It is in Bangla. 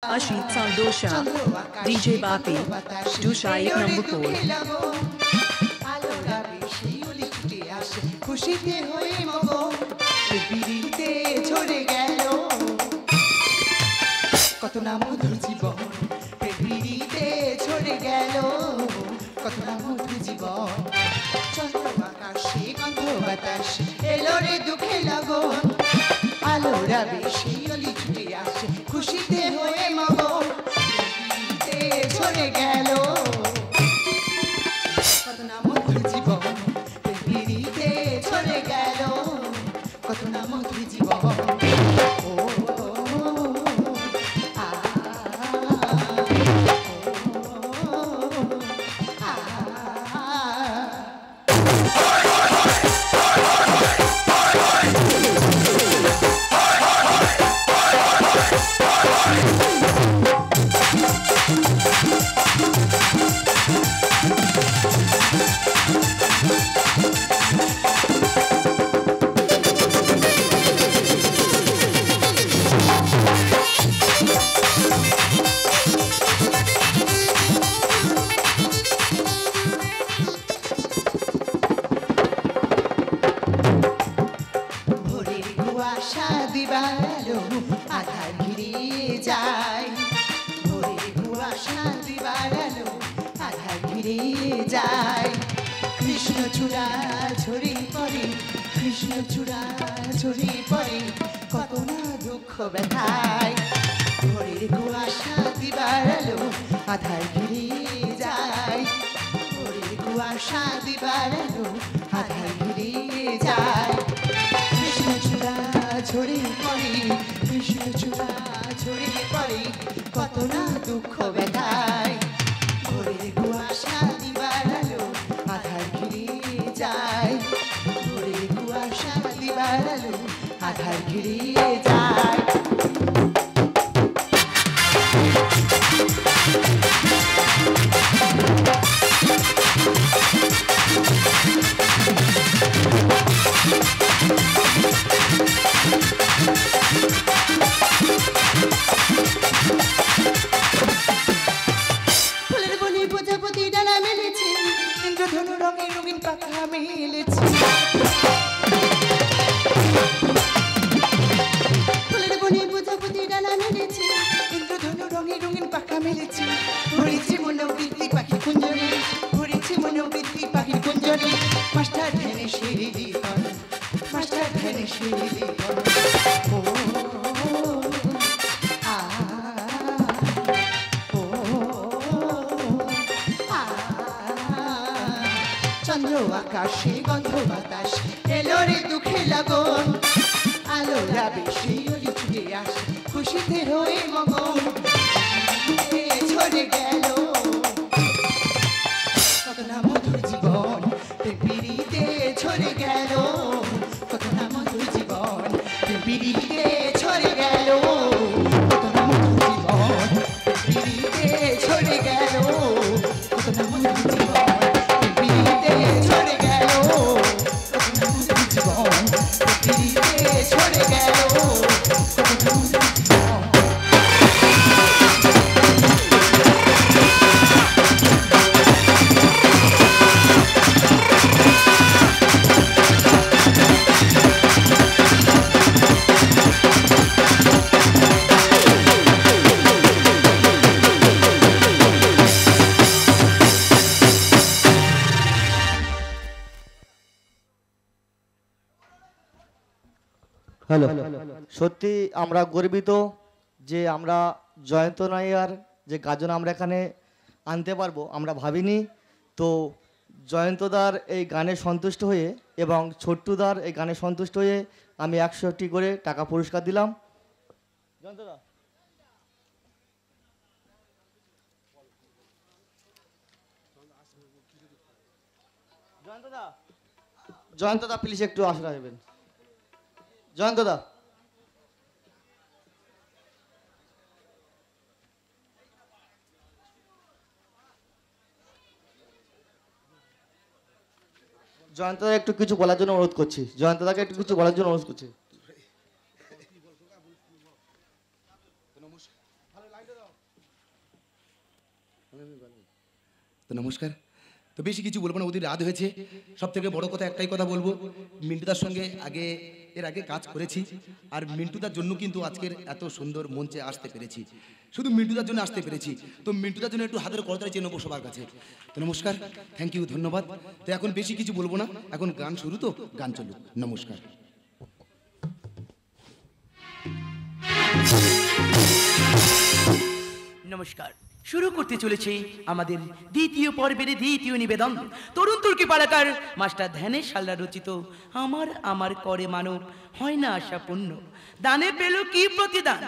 Ashit Saldosha, DJ Bapi, Dusha एक number 4. খুশিতে হয়ে মগন বিড়িতে ঝরে গেল কত না মধুর জীবন বিড়িতে ঝরে গেল কত না মধুর জীবন চন্দ্র আকাশে গন্ধ বাতাস এলো রে দুঃখে লগন আলোরা বেশি অলি ছুটে আসে খুশিতে হয়ে মগন বিড়িতে ঝরে গেল কত না মধুর জীবন বিড়িতে ঝরে গেল কত না মধুর জীবন হ্যালো সত্যি আমরা গর্বিত যে আমরা জয়ন্ত নাইয়ার যে গাজন আমরা এখানে আনতে পারবো আমরা ভাবিনি তো জয়ন্তদার এই গানে সন্তুষ্ট হয়ে এবং ছোট্টুদার এই গানে সন্তুষ্ট হয়ে আমি 100টি করে টাকা পুরস্কার দিলাম জয়ন্তদা জয়ন্তদা জয়ন্তদা প্লিজ একটু আসলে আসবেন জয়ন্তদা জয়ন্তদা একটু কিছু বলার জন্য অনুরোধ করছি জয়ন্তদাকে একটু কিছু বলার জন্য অনুরোধ করছি তো নমস্কার। তো বেশি কিছু বলবো না, ওদের রাত হয়েছে। সব থেকে বড় কথা একটাই কথা বলবো, মিন্টুদার সঙ্গে এর আগে কাজ করেছি, আর মিন্টুদার জন্য কিন্তু আজকের এত সুন্দর মঞ্চে আসতে পেরেছি, শুধু মিন্টুদার জন্য আসতে পেরেছি। তো মিন্টুদার জন্য একটু হাতের করতালি চেয়ে নেবো সবার কাছে। তো নমস্কার, থ্যাংক ইউ, ধন্যবাদ। তো এখন বেশি কিছু বলবো না, এখন গান শুরু, তো গান চলুক। নমস্কার। নমস্কার। শুরু করতে চলেছে আমাদের দ্বিতীয় পর্বের দ্বিতীয় নিবেদন। তরুণ তুর্কি পালাকার মাস্টার ধ্যানের সাল্লা রচিত আমার আমার করে মানব হয় না আশা পূর্ণ, দানে পেল কি প্রতিদান।